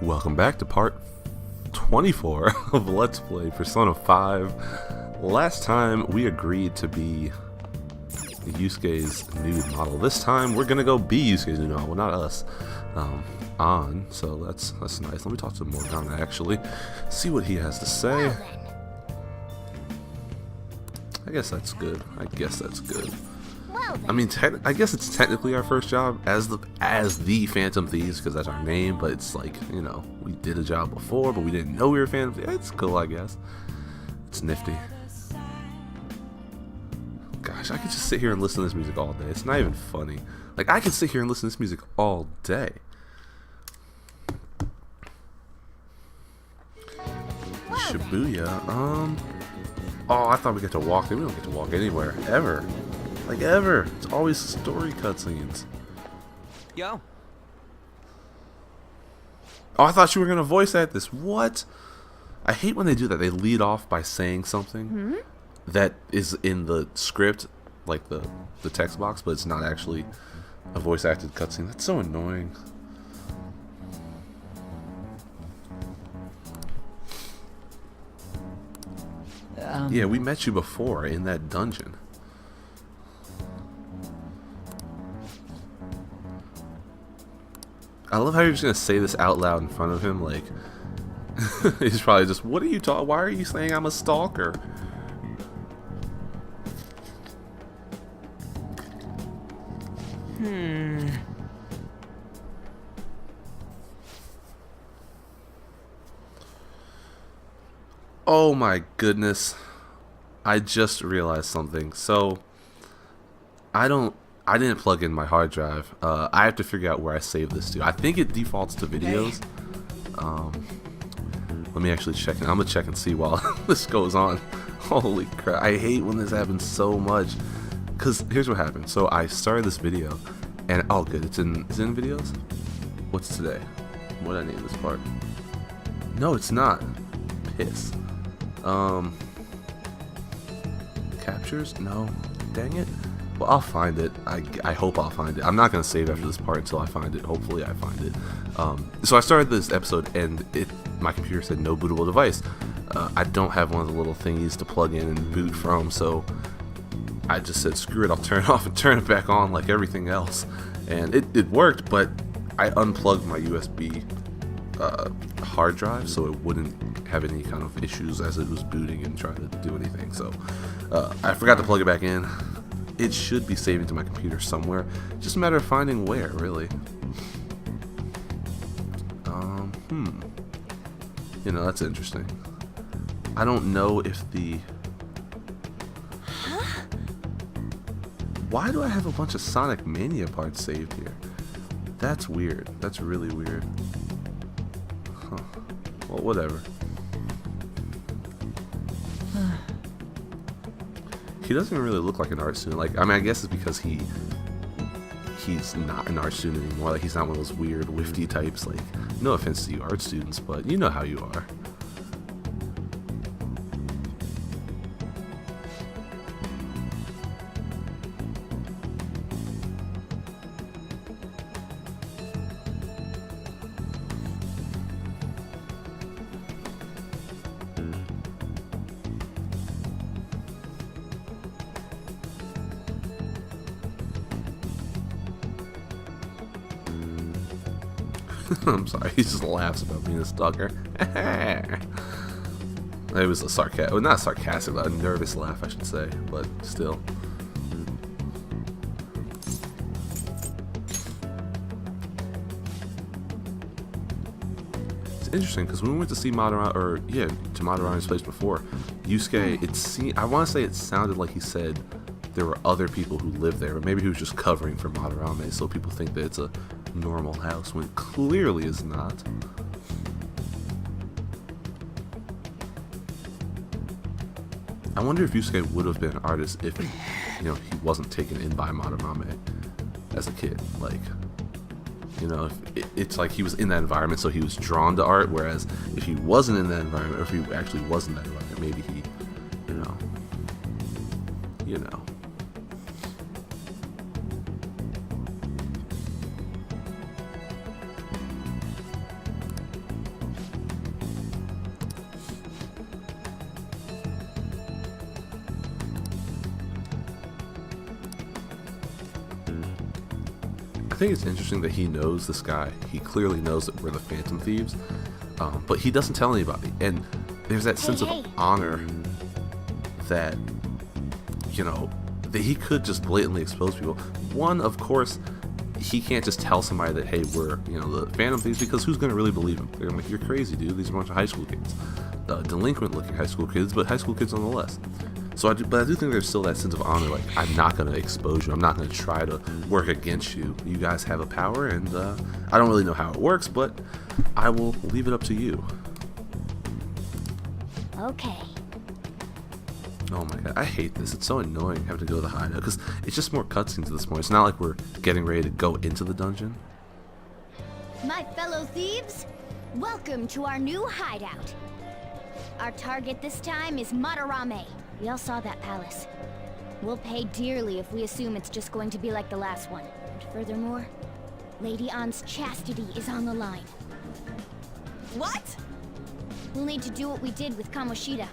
Welcome back to part 24 of Let's Play Persona 5. Last time we agreed to be Yusuke's nude model. This time we're gonna go be Yusuke's nude model, well, not us. So that's nice. Let me talk to Morgana actually, see what he has to say. I guess that's good. I mean, I guess it's technically our first job as the Phantom Thieves because that's our name, but it's like, you know, we did a job before, but we didn't know we were Phantom Thieves. It's cool, I guess. It's nifty. Gosh, I could just sit here and listen to this music all day. It's not even funny. Like, I could sit here and listen to this music all day. Shibuya, oh, I thought we get to walk. We don't get to walk anywhere, ever. Like, ever. It's always story cutscenes. Yo. Oh, I thought you were going to voice act this. What? I hate when they do that. They lead off by saying something that is in the script, like the text box, but it's not actually a voice acted cutscene. That's so annoying. Yeah, we met you before in that dungeon. I love how you're just gonna say this out loud in front of him, like he's probably just, what are you talking? Why are you saying I'm a stalker? Oh my goodness. I just realized something. So I didn't plug in my hard drive. I have to figure out where I save this to. I think it defaults to videos. Let me actually check. I'm gonna check and see while this goes on. Holy crap! I hate when this happens so much. Cause here's what happened. So I started this video, and oh good, is it in videos? What's today? What did I name this part? No, it's not. Piss. Captures? No. Dang it. Well, I'll find it. I hope I'll find it. I'm not going to save after this part until I find it. Hopefully I find it. So I started this episode and my computer said no bootable device. I don't have one of the little thingies to plug in and boot from, so I just said screw it, I'll turn it off and turn it back on like everything else. And it worked, but I unplugged my USB hard drive so it wouldn't have any kind of issues as it was booting and trying to do anything. So I forgot to plug it back in. It should be saving to my computer somewhere. Just a matter of finding where, really. You know, that's interesting. I don't know if the... Why do I have a bunch of Sonic Mania parts saved here? That's weird. That's really weird. Huh. Well, whatever. He doesn't even really look like an art student. Like, I mean, I guess it's because he's not an art student anymore. Like, he's not one of those weird, wifty types. Like, no offense to you art students, but you know how you are. I'm sorry, he just laughs about being a stalker. It was a sarcastic, well, not sarcastic, but a nervous laugh, I should say, but still. It's interesting because when we went to see Madarami's place before, Yusuke, I want to say it sounded like he said there were other people who lived there, but maybe he was just covering for Madarame, so people think that it's a normal house when it clearly is not. I wonder if Yusuke would have been an artist if, you know, he wasn't taken in by Madarame as a kid. Like, you know, if it's like he was in that environment, so he was drawn to art. Whereas if he wasn't in that environment, or if he actually was in that environment, maybe he, you know. think it's interesting that he knows this guy. He clearly knows that we're the Phantom Thieves, but he doesn't tell anybody. And there's that sense of honor that, you know, that he could just blatantly expose people. One, of course, he can't just tell somebody that, hey, we're, you know, the Phantom Thieves, because who's going to really believe him? They're like, you're crazy, dude. These are a bunch of high school kids. Delinquent-looking high school kids, but high school kids nonetheless. So I do think there's still that sense of honor, like, I'm not going to expose you. I'm not going to try to work against you. You guys have a power, and I don't really know how it works, but I will leave it up to you. Okay. Oh my god, I hate this. It's so annoying having to go to the hideout, because it's just more cutscenes at this point. It's not like we're getting ready to go into the dungeon. My fellow thieves, welcome to our new hideout. Our target this time is Madarame. We all saw that palace. We'll pay dearly if we assume it's just going to be like the last one. And furthermore, Lady An's chastity is on the line. What? We'll need to do what we did with Kamoshida.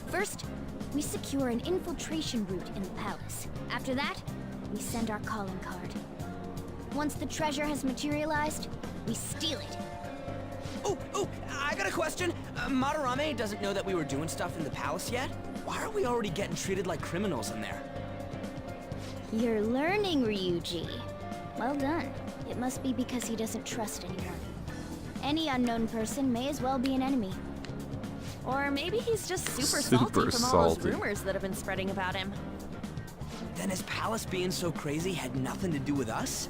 First, we secure an infiltration route in the palace. After that, we send our calling card. Once the treasure has materialized, we steal it. Oh, I got a question. Madarame doesn't know that we were doing stuff in the palace yet? Why are we already getting treated like criminals in there? You're learning, Ryuji. Well done. It must be because he doesn't trust anyone. Any unknown person may as well be an enemy. Or maybe he's just super salty from all those rumors that have been spreading about him. Then his palace being so crazy had nothing to do with us?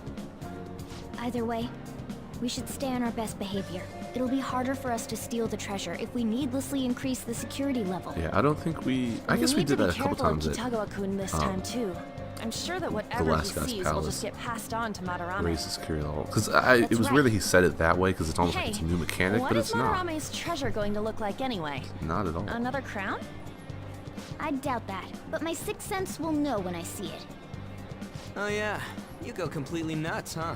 Either way, we should stay on our best behavior. It'll be harder for us to steal the treasure if we needlessly increase the security level. Yeah, I don't think I guess we did that a couple times. Kitagawa-kun this time too. I'm sure that whatever he sees will just get passed on to Madarame. Raise the security level. Because it was weird that he said it that way, because it's almost like it's a new mechanic, but it's not. What is Madarame's treasure going to look like anyway? Not at all. Another crown? I doubt that, but my sixth sense will know when I see it. Oh yeah, you go completely nuts, huh?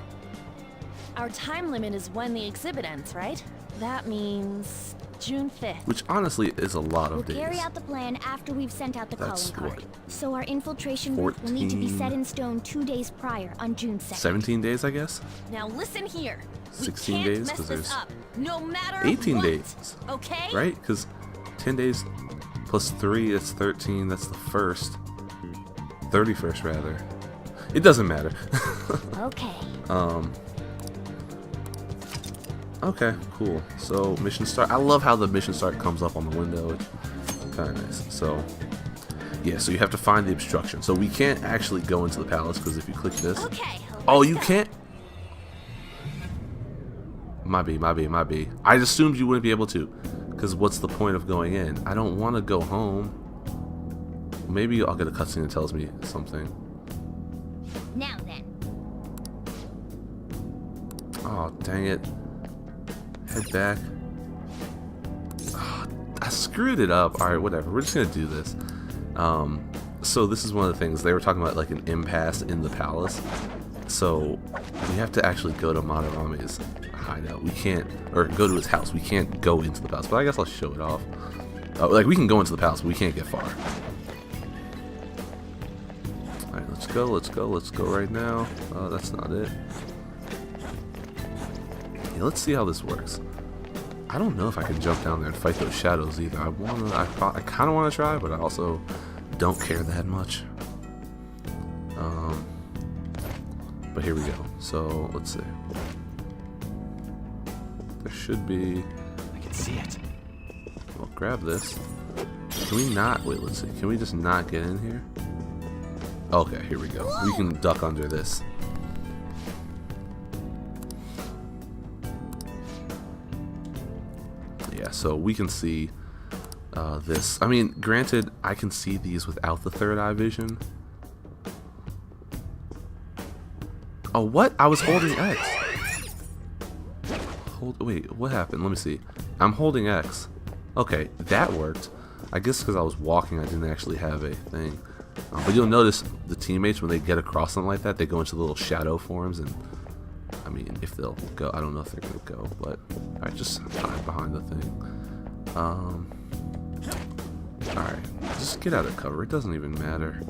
Our time limit is when the exhibit ends, right? That means June 5th. Which honestly is a lot of days. We'll carry out the plan after we've sent out the That's calling card. what? So our infiltration route will need to be set in stone 2 days prior on June 2nd. 17 days, I guess? Now listen here. 16 we can't days? mess Because this there's up, no matter 18 what, days. okay? Right? Because 10 days plus 3, that's 13. That's the 1st. 31st, rather. It doesn't matter. Okay. Okay, cool. So, mission start. I love how the mission start comes up on the window. It's kind of nice. So, yeah, so you have to find the obstruction. So we can't actually go into the palace, because if you click this... Okay. Oh, you can't? My B. I assumed you wouldn't be able to, because what's the point of going in? I don't want to go home. Maybe I'll get a cutscene that tells me something. Now then. Oh, dang it. Head back. Oh, I screwed it up. Alright, whatever. We're just going to do this. So this is one of the things. They were talking about like an impasse in the palace. So we have to actually go to Madarame's hideout. We can't, or go to his house. We can't go into the palace. But I guess I'll show it off. Like we can go into the palace, but we can't get far. Alright, let's go right now. That's not it. Yeah, let's see how this works. I don't know if I can jump down there and fight those shadows either. I kind of want to try, but I also don't care that much. But here we go. So let's see. There should be. I can see it. Well, grab this. Can we not? Wait, let's see. Can we just not get in here? Okay, here we go. We can duck under this. Yeah, so we can see this. I mean, granted, I can see these without the third eye vision. Oh, what? I was holding X. Wait, what happened? Let me see. I'm holding X. Okay, that worked. I guess because I was walking, I didn't actually have a thing. But you'll notice the teammates, when they get across something like that, they go into little shadow forms, and I mean, if they'll go, I don't know if they're gonna go, but alright, just hide behind the thing. Alright, just get out of cover. It doesn't even matter.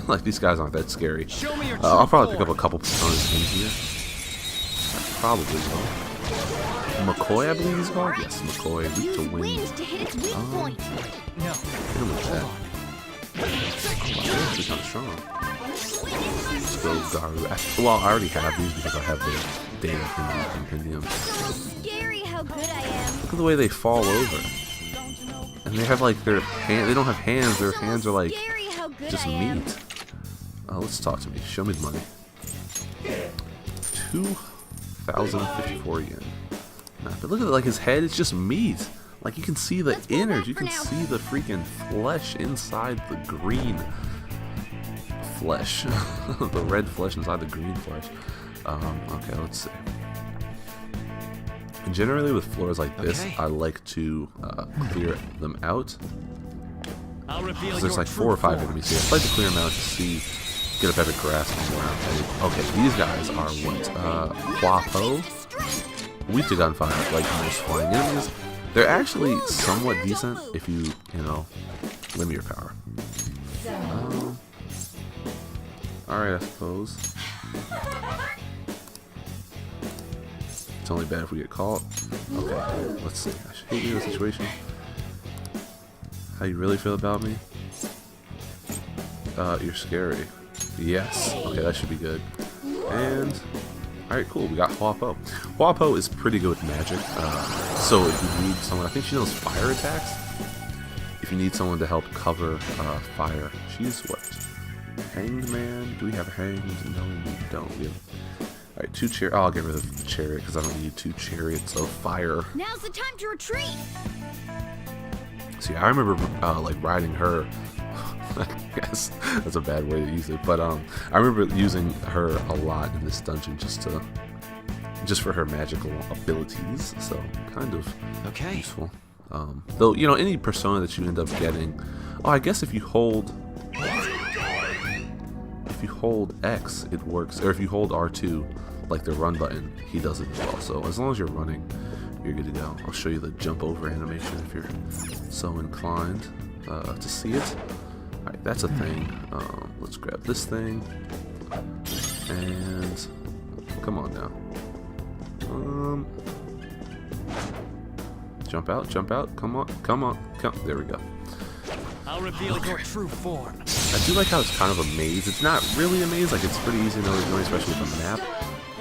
Like, these guys aren't that scary. Show me your I'll true probably pick up form. a couple personas in here. I probably will. McCoy, I believe he's called. Yes, McCoy. Weak Use to wind. wind to hit its weak point. No. Hit him with that. Oh, wow, this is kind of strong. Let's go Garu. Well, I already have these because I have the data in the compendium. So scary how good I am. Look at the way they fall over. And they have like their hand. They don't have hands. Their hands are like Scary how good just I am. meat. Let's talk to me. Show me the money. 2,054 yen. Nah, but look at it, like his head. It's just meat. Like you can see the Let's pull innards. back You for can now. see the freaking flesh inside the green flesh. The red flesh inside the green flesh. Okay, let's see. Generally with floors like this, Okay. I like to clear them out. I'll reveal 'Cause there's your like 4 or 5 true enemies here. I like to clear them out to see, get a better grasp on where I'm headed. Okay, these guys are what? Huapo? Weak to gunfire, like most flying enemies. They're actually somewhat decent if you know, limit your power. Alright, I suppose. It's only bad if we get caught. Okay, let's see. I should hate you in the situation. How you really feel about me? You're scary. Yes. Okay, that should be good. And alright, cool. We got Huapo. Huapo is pretty good with magic. So if you need someone, I think she knows fire attacks. If you need someone to help cover fire, she's what? Hanged Man? Do we have hanged? No, we don't. We have. Alright, 2 chariot. Oh, I'll get rid of the chariot because I don't need 2 chariots of fire. Now's the time to retreat. See, I remember like riding her. I guess that's a bad way to use it, but I remember using her a lot in this dungeon just for her magical abilities. So kind of Okay. useful. Though you know any persona that you end up getting. Oh, I guess if you hold X, it works, or if you hold R2, like the run button, he does it as well. So as long as you're running, you're good to go. I'll show you the jump over animation if you're so inclined to see it. Alright, that's a thing. Let's grab this thing. And come on now. Jump out, come on. There we go. I'll reveal your true form. I do like how it's kind of a maze. It's not really a maze, like it's pretty easy to know where you're going, especially with a map.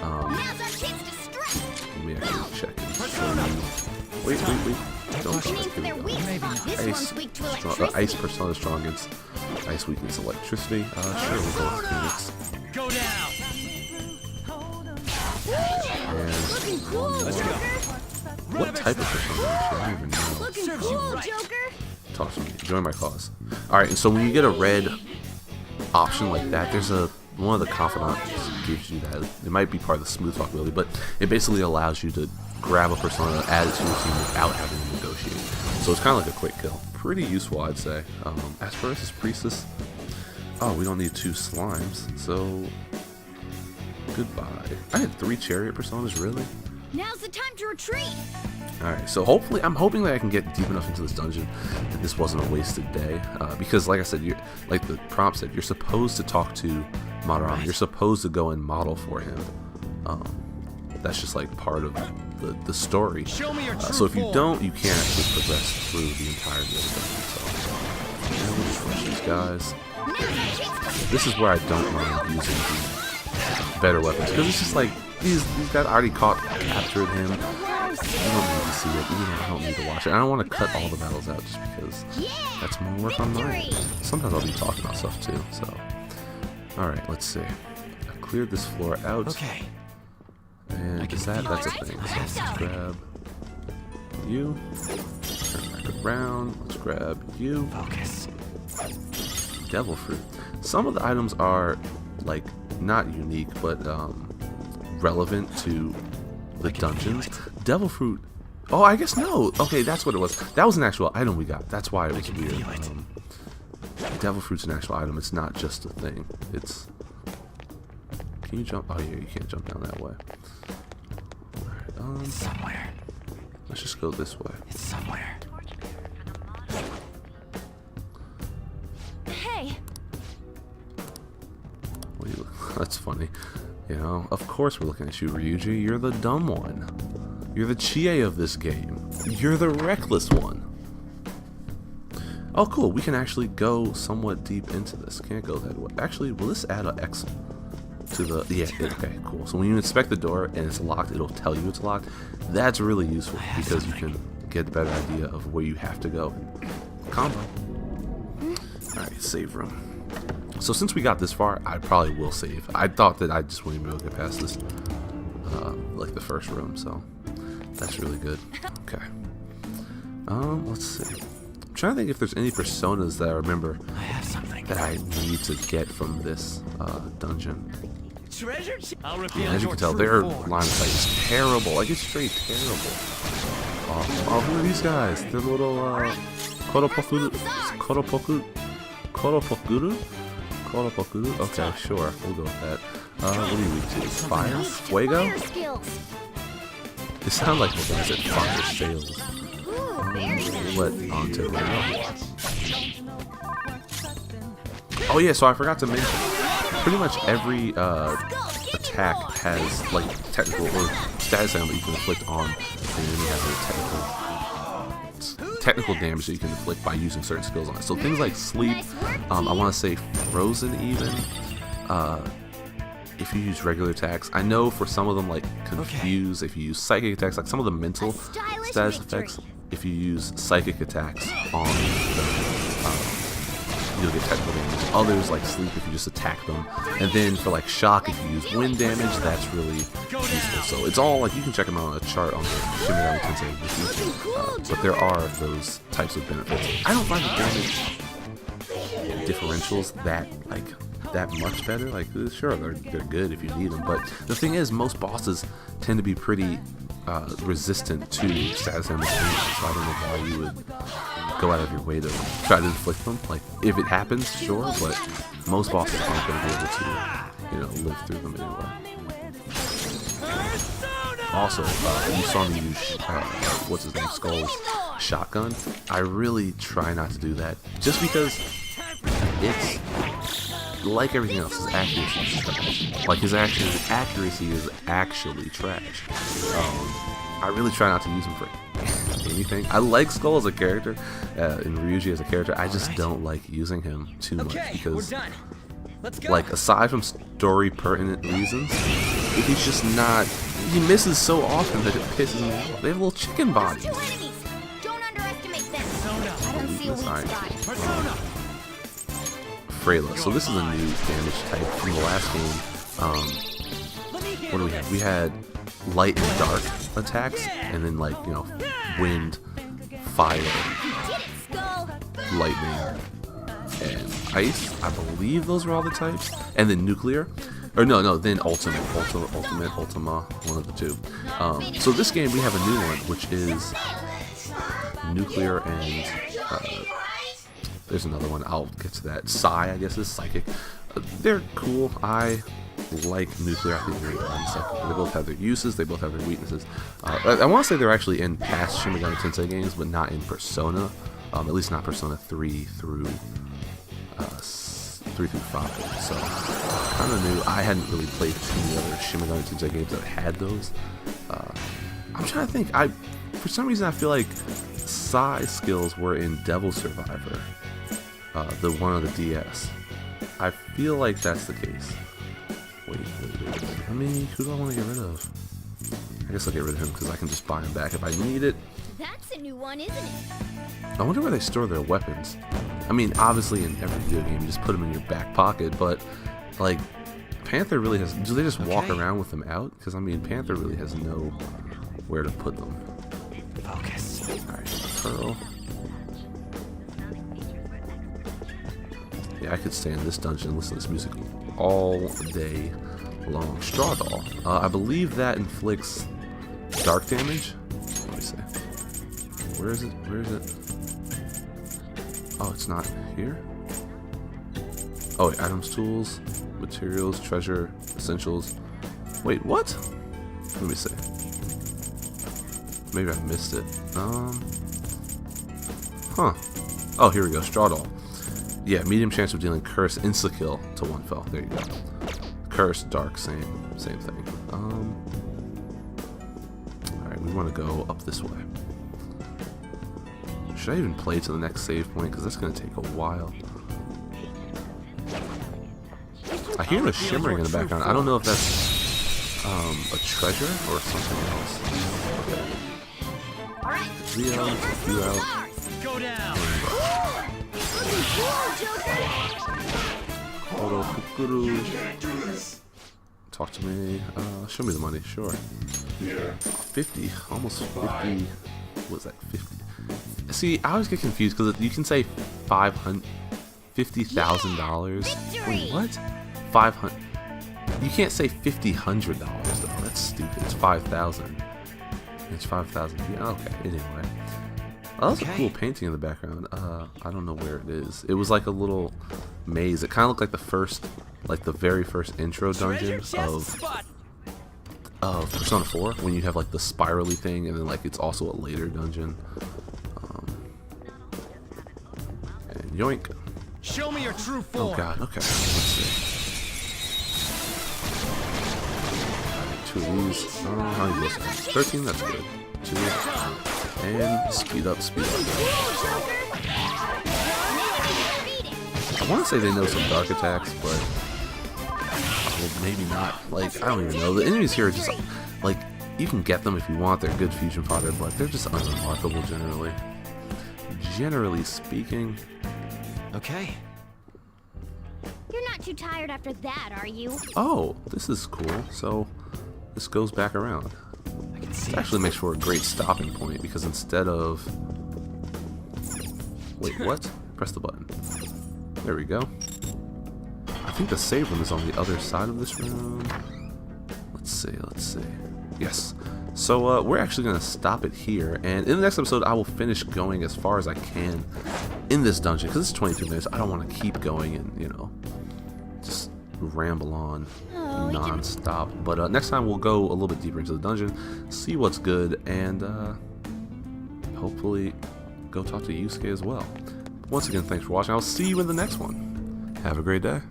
Now's our chance to strike. Let me actually check and show you. Wait. Don't Aiming for their weak spot. This one's weak to electricity. Ice persona is strong against ice, weak against electricity. Sure, we'll go with Phoenix. Go down. And Looking cool, Let's go. Joker. what type of persona? Actually, I don't even know. Looking Serves you cool, right. Joker. Talk to me. Join my cause. Alright, and so when you get a red option like that, there's one of the confidants gives you that. It might be part of the smooth talk ability, but it basically allows you to grab a persona, add it to your team without having to negotiate. So it's kind of like a quick kill. Pretty useful, I'd say. Asperus Priestess. Oh, we don't need 2 slimes, so goodbye. I had 3 chariot personas, really? Now's the time to retreat. Alright, so hopefully, I'm hoping that I can get deep enough into this dungeon that this wasn't a wasted day. Because, like I said, like the prompt said, you're supposed to talk to Madarame. You're supposed to go and model for him. That's just like part of the story. Show me your true So if you form. don't, you can't actually progress through the entirety of the dungeon. So, yeah, we'll just rush these guys. Now's our chance to This is where I don't mind using the better weapons, because it's just like these guys already captured him. You don't need to see it. I don't need to watch it. I don't want to cut all the battles out just because that's more work on mine. Victory! Sometimes I'll be talking about stuff too. So, all right, let's see. I cleared this floor out, Okay. and that's a thing. So let's grab you. Turn back around. Let's grab you. Focus. Devil fruit. Some of the items are like not unique, but relevant to the dungeons. Devil fruit. Oh, I guess no. Okay, that's what it was. That was an actual item we got. That's why it was weird. feel it. Devil fruit's an actual item. It's not just a thing. It's. Can you jump? Oh yeah, you can't jump down that way. Alright, It's somewhere. let's just go this way. It's somewhere. Hey, That's funny. You know, of course we're looking at you, Ryuji. You're the dumb one. You're the Chie of this game. You're the reckless one. Oh, cool. We can actually go somewhat deep into this. Can't go that way. Actually, will this add an X to the... Yeah, okay, cool. So when you inspect the door and it's locked, it'll tell you it's locked. That's really useful because you can get a better idea of where you have to go. Combo. Alright, save room. So since we got this far, I probably will save. I thought that I just wouldn't even be able to get past this, like the first room, so that's really good. Okay. Let's see. I'm trying to think if there's any personas that I remember that I need to get from this dungeon. Treasure? Yeah, as you can tell, their line of sight is terrible. Like, it's straight terrible. Oh, who are these guys? They're little, Koropokuru? Okay, sure. We'll go with that. What are you weak to? Fire? Fuego? They sound like the guys at Fire Sales. Let on to Oh yeah, so I forgot to mention, pretty much every attack has like technical or status item that you can inflict on, and then it has a technical damage that you can inflict by using certain skills on it. So things like sleep, I want to say frozen even, if you use regular attacks. I know for some of them, like confuse, if you use psychic attacks, like some of the mental status effects, if you use psychic attacks on you'll get technical damage. Others, like sleep, if you just attack them. And then for like shock, if you use wind damage, that's really useful. So it's all like, you can check them out on a chart on the Shin Megami Tensei, but there are those types of benefits. I don't find the damage differentials that much better. Like, sure, they're good if you need them, but the thing is, most bosses tend to be pretty resistant to status damage, so I don't know why you would go out of your way to try to inflict them. Like, if it happens, sure, but most bosses aren't going to be able to, you know, live through them anyway. Also, you saw me use, what's his name, Skull's shotgun. I really try not to do that, just because it's, like everything else, his accuracy is trash. Like, his accuracy is actually trash. I really try not to use him for anything. I like Skull as a character, and Ryuji as a character. I just don't like using him too much because, like, aside from story pertinent reasons, if he's just not, he misses so often that it pisses me off. They have little chicken bodies. Don't underestimate them. I don't see a weak spot. Freyla. So this is a new damage type from the last game. What do we have? We had light and dark attacks, and then, like, you know, wind, fire, lightning, and ice. I believe those were all the types. And then nuclear. Or no, then ultimate, Ultima, one of the two. So this game we have a new one, which is nuclear and there's another one, I'll get to that. Psi, I guess, is psychic. They're cool. I like nuclear. I think they're they both have their uses, they both have their weaknesses. I want to say they're actually in past Shin Megami Tensei games, but not in Persona. At least not Persona 3 through 5. So kind of new. I hadn't really played too many other Shin Megami Tensei games that had those. I'm trying to think. For some reason I feel like Psi skills were in Devil Survivor, the one on the DS. I feel like that's the case. Wait. I mean, who do I want to get rid of? I guess I'll get rid of him because I can just buy him back if I need it. That's a new one, isn't it? I wonder where they store their weapons. I mean, obviously in every video game you just put them in your back pocket, but like Panther really has. Do they just walk around with them out? Because I mean, Panther really has nowhere to put them. Focus. Alright, Pearl. Yeah, I could stay in this dungeon and listen to this music all day long. Straw Doll. I believe that inflicts dark damage. Let me see. Where is it? Oh, it's not here? Oh, wait, items, tools, materials, treasure, essentials. Wait, what? Let me see. Maybe I missed it. Huh. Oh, here we go. Straw Doll. Yeah, medium chance of dealing curse insta-kill to one fell. There you go. curse, dark, same thing. Alright, we want to go up this way. Should I even play to the next save point? Because that's going to take a while. I hear the shimmering in the background. I don't know if that's a treasure or something else. Leo, you out. Go down. Talk to me. Show me the money. Sure. 50. Almost 50. What was that? 50. See, I always get confused because you can say $50,000. Wait, what? 500. You can't say $50,000 though. That's stupid. It's 5,000. It's 5,000. Yeah. Okay. Anyway. Oh, that's a cool painting in the background. I don't know where it is. It was like a little maze. It kind of looked like the very first intro dungeon of Persona 4, when you have like the spirally thing, and then like it's also a later dungeon. And yoink. Show me your true form. Oh god. Okay. Let's see. 2 of these. How many was that? 13. That's good. 2. And speed up. I want to say they know some dark attacks, but well, maybe not. Like, I don't even know. The enemies here are just like, you can get them if you want. They're good fusion fodder, but they're just unremarkable generally. Generally speaking. Okay. You're not too tired after that, are you? Oh, this is cool. So this goes back around. I can see. It actually makes for a great stopping point because instead of... Wait, what? Press the button. There we go. I think the save room is on the other side of this room. Let's see. Yes. So we're actually going to stop it here, and in the next episode I will finish going as far as I can in this dungeon, because it's 22 minutes. I don't want to keep going and, you know, just ramble on non-stop. But next time we'll go a little bit deeper into the dungeon, see what's good, and hopefully go talk to Yusuke as well. Once again, thanks for watching. I'll see you in the next one. Have a great day.